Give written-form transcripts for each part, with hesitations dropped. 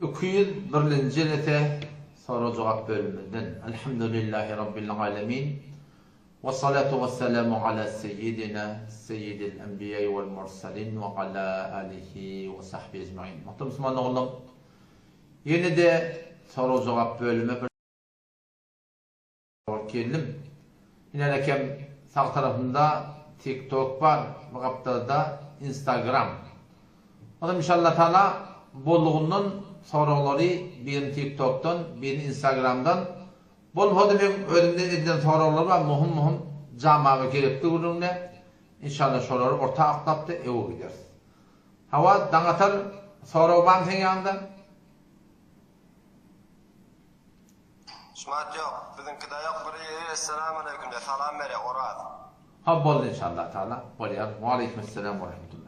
201. nete soru cevap bölümünden Elhamdülillahi Rabbil alemin ve salatu ve selamu ala seyyidina seyyidil enbiya vel mursalin ve ala alihi ve sahbihi ecmaîn. Muhterem Müslüman oğlum, yine de soru cevap bölümü bir geldim. Yine lakem sağ tarafında TikTok var, bu kaptada Instagram. Adam inşallah Teala bolluğunun soruları bir TikTok'tan, bir Instagram'dan bol hoda benim önümde edilen sorular var, muhim camiye gerekli ürünle. İnşallah soruları orta aktapta evu gideriz. Hava dağıtar soru var mı senin yanında? Şumat yok. Bizimki de yok. Esselamu aleyküm de salam vere orad. Ha bol inşallah Teala. Boliyar. Ve aleykümselam ve rahmetullah.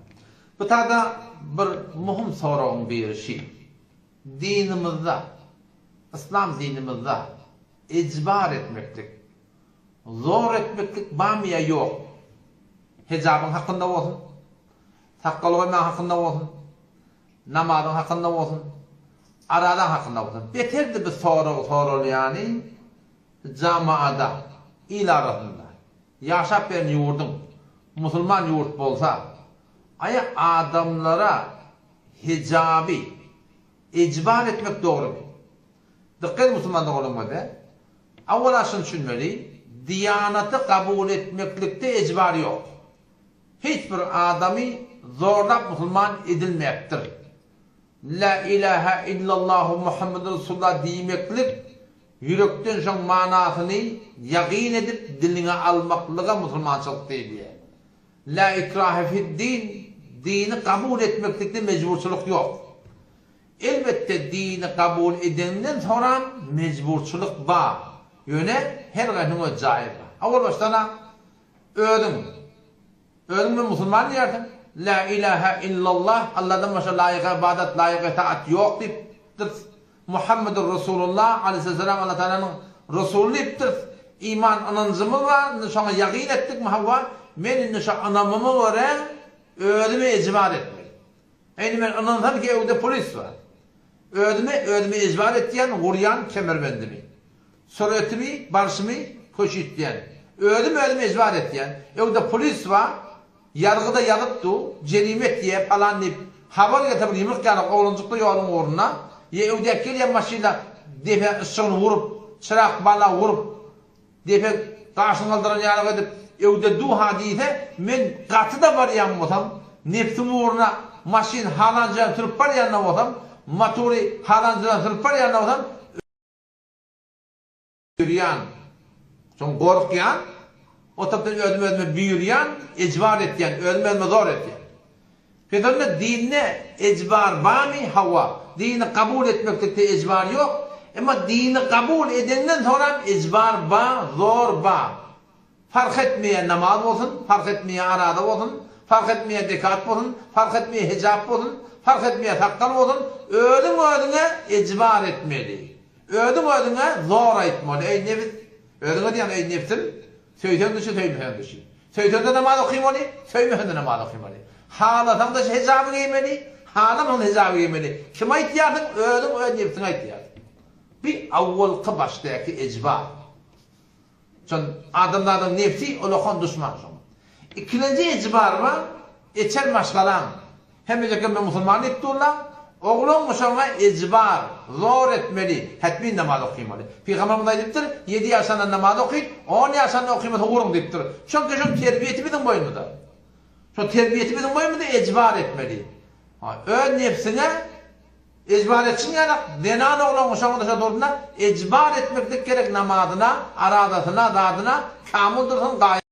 Bu tarzda bir muhim sorun bir şey. Dinimizde, İslam dinimizde icbar etmeklik, zor etmeklik bamiye yok. Hicabın hakkında olsun, sakkal koyman hakkında olsun, namazın hakkında olsun, aradan hakkında olsun. Beterdi bir soru yani camiada, il arasında, yaşap bir yurdun, Müslüman yurt bolsa, aya adamlara hicabi icbar etmek doğru mu? Dikkat Müslümanlık olunmadı. Avvela şunu düşünmeli, diyanatı kabul etmeklikte icbar yok. Hiçbir adamı zorlap Müslüman edilmektir. La ilahe illallah Muhammed Resulullah demeklik, yürekten son manasını yakin edip diline almaklığa Müslümançılık değil. La ikrahe fid din, dini kabul etmeklikte mecburçuluk yok. Elbette dini kabul edenden sonra mecburçuluk var. Yöne her gayetine o cahil var. Avval baştana ödüm mü Müslüman yerden? La ilahe illallah, Allah'dan başka layık ibadet, layık itaat yok deyiptir. Muhammedur Resulullah aleyhisselam Allah Teala'nın Resulü deyiptir. İman anancımı var, sonra yakin ettik mi Havva? Men nişa anamımı var, ödümü icbar etmeyi. Yani ben anamdan ki evde polis var. Ödümü icbar ettiyen, vuruyan kemerbendimi. Soruetimi, barışımı koşu ettiyen. Ödümü icbar ettiyen. Evde polis var, yargıda yalıptı, cerimet diye falan deyip, haber getirip yumruk yanıp oğluncuklu yolun uğruna, evde gelen maşıyla defe ışığını vurup, çırak bala vurup, defe karşını kaldıran yargı edip, evde duha deyse, men katı da var yanmasam, nefsim uğruna maşin halancıya sürüp var yanına olsam, maturi halancıya sürüp var yanına olsam, yürüyen, son korkuyan, o taptan ödme büyüyen, icbar etken, ödme zor etken. Fethonda dinine icbar bami hava, dini kabul etmekte icbar yok, ama dini kabul edenden sonra icbar ba, zor ba. Fark etmeye namaz olsun, fark etmeye arada olsun, fark etmeye dekat olsun, fark etmeye hicab olsun, fark etmeye sakkal olsun, ödüne icbar etmeli. Ödüne zor etmeli. Ey nefis, ödüne diyen ey nefsim, söyleyen dışı, söyleyen dışı. Söyleyen de namaz okuymalı, söyleyen de namaz okuymalı. Halatan da hicabı giymeli, halam hicabı giymeli. Kime ihtiyatın? Ödün nefsine ihtiyatın. Bir avval baştaki icbar. Çünkü adamların nefsi olağan düşman. İkinci icbar var, içer maşgalan. Hem de Müslüman ettiler, oğlum muşama icbar, zor etmeli, hetmin namaz okuymalı. Peygamberimiz deyiptir, 7 yaşında namaz okuyup, 10 yaşında okuymadı uğrum deyiptir. Çünkü şu terbiyeti bizim boyumuzda. Şu terbiyeti bizim boyumuzda icbar etmeli. Ön nefsine icbar etsin yani, denan oğlan muşama da doğruna icbar etmeklik gerek namazına, aradasına, dadına, kamıldırsın gayet.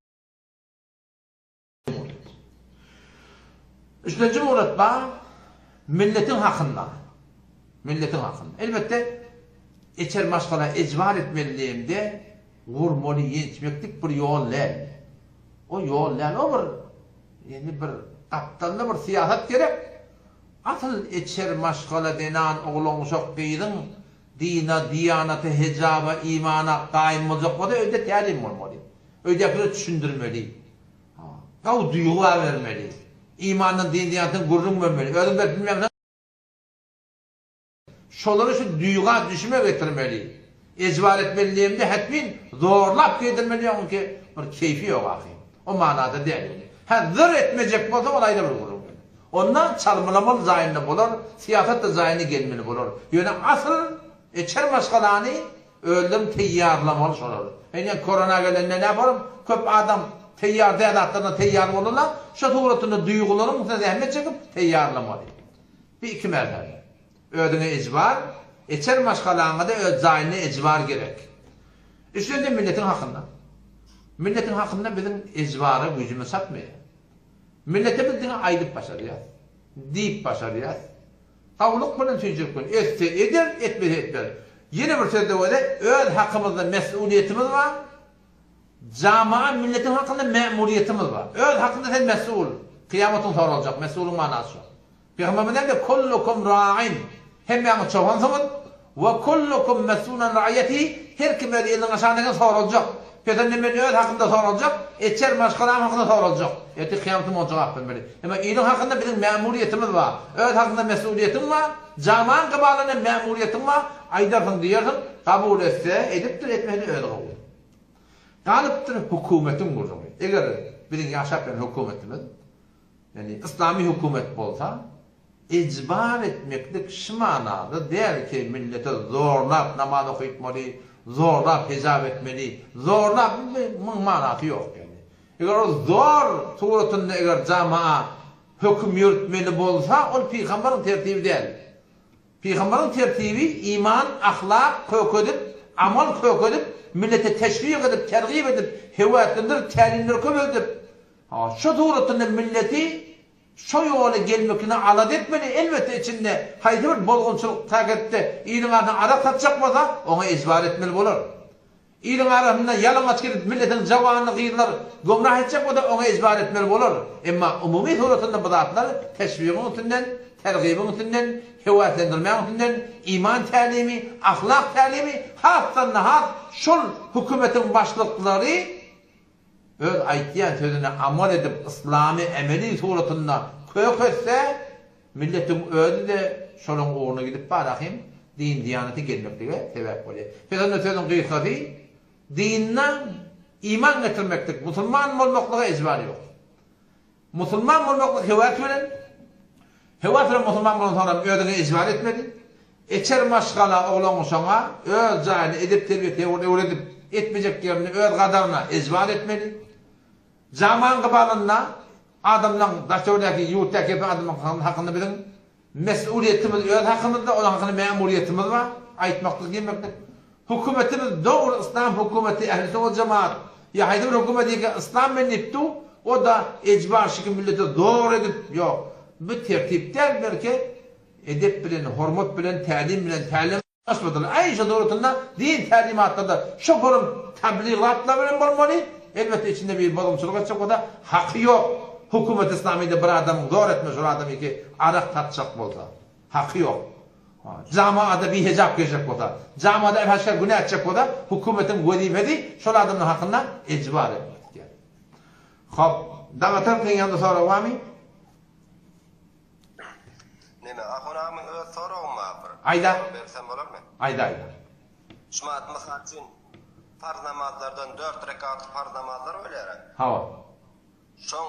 Üçüncü muratba, milletin hakkında. Milletin hakkında. Elbette, içer maşgala icbar etmeliliğimde vurmalı yençmeklik bir yollar. O yollar, o bir, yani bir kaptanlı bir siyaset gerek. Asıl içer maşgala denen oğlan uşak giydin, dina, diyanatı, hicaba, imana, kaim olacak o da öyle talim olmalı. Öyle düşündürmeli. Kav duygu vermeli. İmanın, din, diyanatın gururun vermeli. Öyle bilmem ne. şoları şu duyga düşme getirmeli. Ecbar etmeliğimde hetmin zorlap getirmeli ki bir keyfi yok ahim. O manada değil. Ha zır etmeyecek olsa olayda bir kurum. Ondan çalmılamalı zayinli bulur, siyaset de zayinli gelmeli bulur. Yani asıl içer maşgalani öldüm teyyarlamalı sorar. Yani korona gelende ne yaparım? Köp adam teyyar devletlerine teyyar olurlar. Şu tuğratını duygularını muhtemelen zahmet çekip teyyarlamalı. Bir iki merhale. Ödüne ecbar, içer maşgalana da öd zayinli ecbar gerek. Üstünde milletin hakkında. Milletin hakkında bizim ecbarı gücümü satmıyor. Millete bildiğine aydıp başarıyaz. Deyip başarıyaz. Kavluk bunun tüycük gün. Etse eder, etmez etmez. Yine bir sözde öyle, öl hakkımızda mesuliyetimiz var. Cami'a milletin hakkında memuriyetimiz var. Öl hakkında sen mesul. Kıyametin sonra olacak. Mesulun manası. Peygamber'den de kullukum ra'in. Hem yani çoğansınız. Ve kullukum mesulan ra'yeti. Her kim öyle elin aşağıdaki sonra olacak. Peygamber'in öl hakkında sonra olacak. Etçer maşkalam hakkında sonra olacak. Eti kıyametim olacak hakkında. Ama ilin hakkında bizim memuriyetimiz var. Öl hakkında mesuliyetim var. Cami'nin kıbalına memuriyetim var. Aydarsın diyorsun. Kabul etse ediptir etmeli öyle kabul. Kalıptır hükümetin kurduğu. Eğer bizim yaşayan hükümetimiz, yani İslami hükümet olsa, icbar etmeklik şu manada der ki millete zorlap namaz okuyutmalı, zorlap hicab etmeli, zorlap manatı yok yani. Eğer o zor suretinde eğer cami'a hüküm yürütmeli olsa, o Peygamber'in tertibi değil. Peygamber'in tertibi iman, ahlak kök edip, amal kök edip, millete teşvik edip, tergib edip, hevatlendir, talimler kök edip, şu suretinde milleti şu yola gelmekine alat etmeli. Elbette içinde haydi bir bolgunçuluk takette iyinin ardından arak satacak olsa ona icbar etmeli olur. İyinin arasında yalan açık milletin cavanını kıyırlar gomrah edecek o da ona icbar etmeli olur. Ama umumi suretinde bu zatlar teşvikin üstünden, tergibin üstünden, hevatlendirmeyin üstünden, iman talimi, ahlak talimi, hatta hat şol hükümetin başlıkları öyle aytiyan sözüne amal edip İslami emeli suretinde kök etse milletin öyle de şolun uğruna gidip barakayım din diyaneti gelmekte sebep oluyor. Peygamber sözün kıysası dinden iman getirmektik. Müslüman olmaklığa icbar yok. Müslüman olmaklığa hevat veren Müslüman olan sonra ödüne icbar etmedi. Eçer maşgala oğlan sana öl cahili edip terbiyeti öğretip etmeyecek yerini öl kadarına icbar etmedi. Zaman kıbalında adamdan daşördeki yurttaki yapan adamın hakkında bizim mesuliyetimiz öl hakkında onun hakkında memuriyetimiz var. Aytmaklık yemeklik. Hükümetimiz doğru İslam hükümeti ehl-i sünnet cemaat. Ya haydi bir hükümeti ki İslam meniptu o da icbar şekil milleti doğru edip yok. Bu tertipler belki edep bilen, hormat bilen, talim asmadılar. Aynı doğrultusunda din talimatlarda şu kurum tebliğatla bilen olmalı. Elbette içinde bir bozumculuk edecek o da hakkı yok. Hükümet İslami'de bir adamın zor etmiş o adamı ki arak tatacak olsa. Hakkı yok. Camiada bir hicap gelecek olsa. Camiada evhaşkar günah edecek olsa hükümetin vazifesi şu adamın hakkında icbar etmek. Hop. Dağıtan kıyanda sonra var mı? Neme, ahunamın öz soruğum var. Ayda. Versem olur mu? Ayda. Şumat misal için farz namazlardan 4 rekat farz namazlar öyle. Hava. Şoň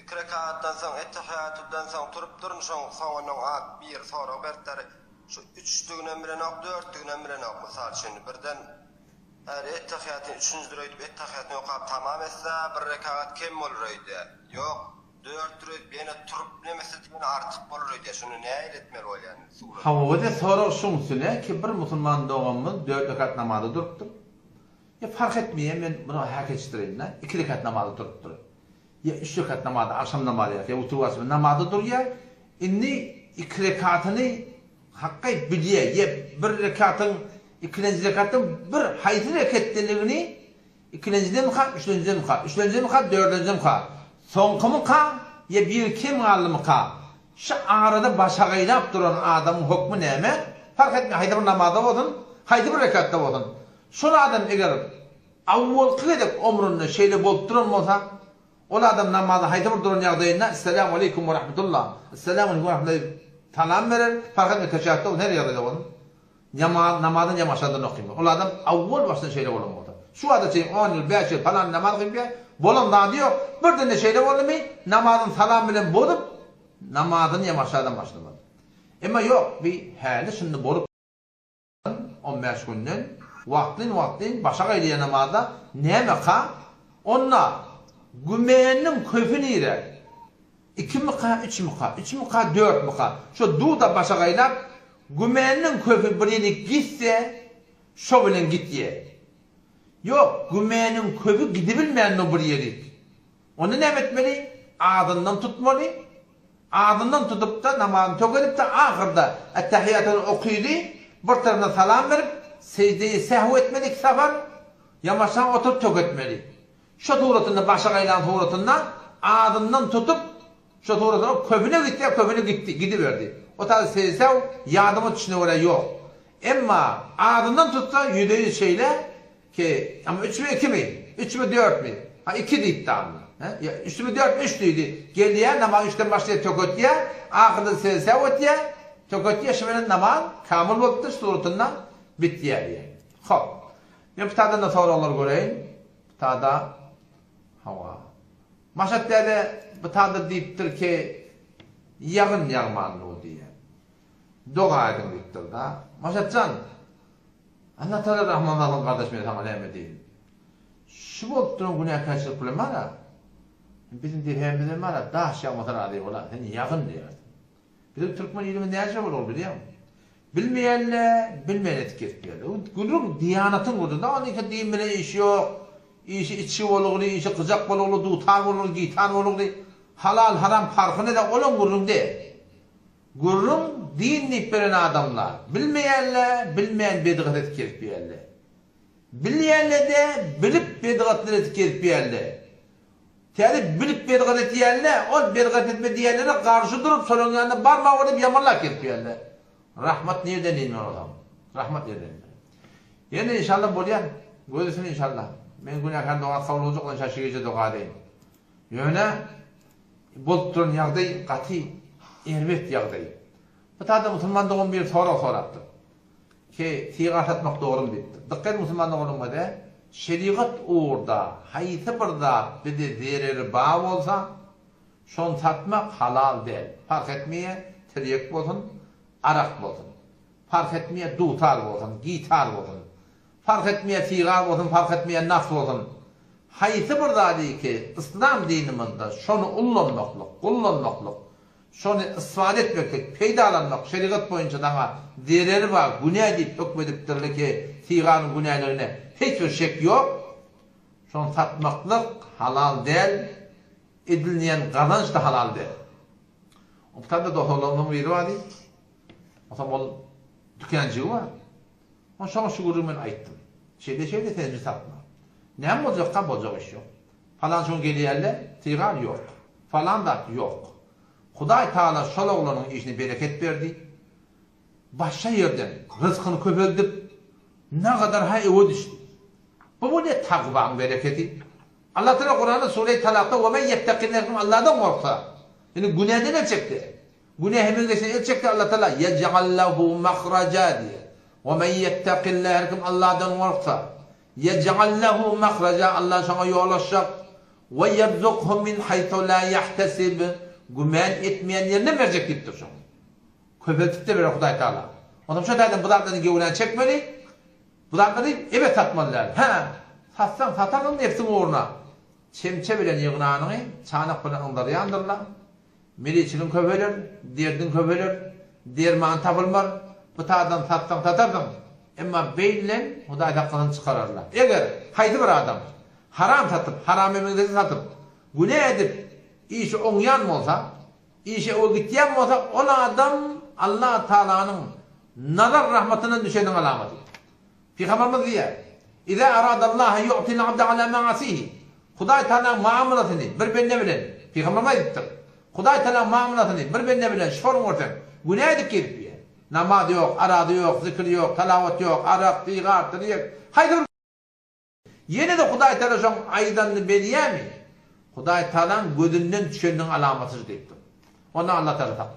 2 rekatdan soň ettehiyatdan soň turup durun şoň soňundan at bir soruq bertleri şu 3-tügünden bilen ok 4-tügünden bilen ok misal için birden her ettehiyatın 3-nji röýdüp ettehiyatny okap tamam etse bir rekat kem bolurýdy. Yok 4 röýt beni turup nemesitini artyk bolurýdy. Şunu näýe etmeli bolýan? Hava da soruq şuňsune ki bir musulman doğamız 4 rekat namazda durupdyr. Ya fark etmeýär men bunu hak etdirýän. 2 rekat namazda durupdyr. Ya 3 rekat namazda akşam namazı ya uturwas namazda durýar. Indi 2 rekatyny hakka bilýär. Ya 1 rekatın 2-nji rekatın bir haýsy rekatdeligini 2-njiden ha 3-njiden ha 3-njiden ha 4-njiden ha soňky ha ya bir kim galmy ha şu arada başagaýlap duran adamın hukmu näme? Fark etmeýär. Haýdy bir namazda bolsun, haýdy bir rekatda bolsun. Şol adam eger awwalky edip ömründe şeýle bolup duran bolsa, ol adam namazda haýdy bir duran ýagdaýynda "Assalamu alaykum we rahmetullah. Assalamu alaykum we rahmetullah." Salam verir, fark etmiyor teşekkür o nereye yazıyor onu? Namazın yamaşadığını okuyayım. O adam avval baştan şeyle olamadı. Şu adı şey 10 yıl 5 yıl falan namaz kıyım bolan da diyor. Bir de şeyle oldu mu? Namazın salam bilen bolup namazın yamaşadan başlamadı. Ama yok bir hali şimdi bolup 15 günden vaktin başa gayriye namazda neme ka? Onna gümenin köfünü ire. 2 mıka, 3 mıka, 3 mıka, 4 mıka. Şu duda başa gaylap gümenin köfü birini gitse şu bilen git ye. Yok gümenin köfü gidebilmeyen o bir yeri. Onu ne etmeli? Ağzından tutmalı. Ağzından tutup da namazını tökülüp de ahırda ettehiyyatını okuydu. Bir tarafına salam verip secdeyi sehv etmeli 2 sefer. Yamaçtan oturup töketmeli. Şu tuğratında başa gaylan tuğratında ağzından tutup şu tuğratına köpüne gitti gidiverdi. O tarzı seysev yardımı düşüne oraya yok. Ama ağzından tutsa yüdeyi şeyle ki ama 3 mü 2 mi? 3 mü 4 mi? Ha 2 de iddiamlı. 3 mü 4 mü 3 deydi. Geldiye namaz 3'ten başlayıp töketiye ahırda seysev etiye töketiye şimdi namaz kamil oldu suratından bitti yani. Hop. Ben bir tane sorular göreyim. Tada hava. Maşatterde bir tane deyiptir ki yağın yağmanlığı diye. Doğa edin deyiptir da. Maşatcan Allah Teala Rahman Allah'ın kardeşime sana ne değil. Şu boltturun günah karşılık bile mara. Bizim dirhemimizin mara daş yağmadan arıyor ola. Sen yağın diyor. Bizim Türkmen iliminde her şey olur biliyor musun? Bilmeyenle etiketliyorlar. Gülüm diyanatın kurduğunda onun ki dinmene iş yok. İşi içi olurdu, işi kızak olurdu, utan olurdu, gitan olurdu. Halal haram farkını da olan gurrun de. Gurrun dinleyip veren adamlar. Bilmeyen bedgat etiketliyorlar. Bilmeyenle de bilip bedgatları etiketliyorlar. Yani bilip bedgat etkiyorlar, o bedgat etme diyenlere karşı durup solun yanında barmağı olup yamanlak etkiyorlar. Rahmat nereden inmiyor adam? Rahmat nereden inmiyor? Yani inşallah bolyan. Gözüsün inşallah. Men günahkar doğa kavul olacak olan şaşırıcı doğa değil. Yöne boltturun yağday katı elbet yağday. Bu tarzda Müslümanlığın bir sorattı. Ki sigat atmak doğru mu bitti. Dikkat Müslümanlığın da şeriat uğurda, haysi birda bir de zereri bağ olsa şon satmak halal değil. Fark etmeye tiryek olsun, arak olsun. Fark etmeye dutar olsun, gitar olsun. Fark etmeye sigar olsun, fark etmeye nas olsun. Haysi birda değil ki İslam dinimizde şonu kullanmaklık, şonu istifade etmeklik, peydalanmak, şeriat boyunca daha zereri var, günah deyip hükmediptirli ki sigarın günahlarına hiçbir şek yok. Şonu satmaklık halal değil, edilmeyen kazanç da halal değil. O tabi doktorlarının biri var değil. O zaman o dükkancı var. O sana şu gururmen ayttım. Şeyde tenci satma. Ne olacak kan olacak iş yok. Falan şun geliyerle sigar yok. Falan da yok. Huday Teala şol oğlanın işini bereket verdi. Başka yerden rızkını köpüldüp ne kadar hayva düştü. Bu ne takvanın bereketi? Allah Teala Kur'an'da Sure-i Talak'ta وَمَنْ يَتَّقِنَّكُمْ Allah'dan korksa. Yani günahdan el çekti. Günah hemen geçen el çekti Allah Teala يَجْعَلْ لَهُ مَخْرَجَا diye. وَمَنْ يَتَّقِ اللّٰهِ Allah'dan korksa. يَجْعَلْ لَهُ مَخْرَجَا Allah sana yol açacak. وَيَرْزُقْهُ مِنْ حَيْثُ لَا يَحْتَسِبِ Gümen etmeyen yerine verecek gittir şu. Köpeltip de verir Huday Teala. Ondan şu derdim budaklarını gevinen çekmeli. Budakları evet satmalılar. Satsan satarım nefsin uğruna. Çemçe bilen yığınağını çanak bilen onları yandırırlar. Meliçinin köpelir, derdin köpelir, derman tapılmar. Bu tarzdan satsan satardım. Ama beylen Huday Teala'dan çıkarırlar. Eğer haydi bir adam haram satıp, haram emekleri satıp, günah edip, işi onyan mı olsa, işi o gittiyen mi olsa, o adam Allah Teala'nın nazar rahmetine düşenin alameti. Peygamberimiz diyor, İza aradallahu yu'til abd ala ma'asihi. Huday Teala muamelatını bir benne bilen, Peygamberimiz ettir. Huday Teala muamelatını bir benne bilen şforun ortan. Günah edip gelip diyor. Namaz yok, aradı yok, zikir yok, talavat yok, arak, sigar, tiryek. Haydi. Yine de Huday Teala şon aydanını beliyemi. Huday Teala'nın gözünden düşenin alametıdır deyiptir. Ondan Allah Teala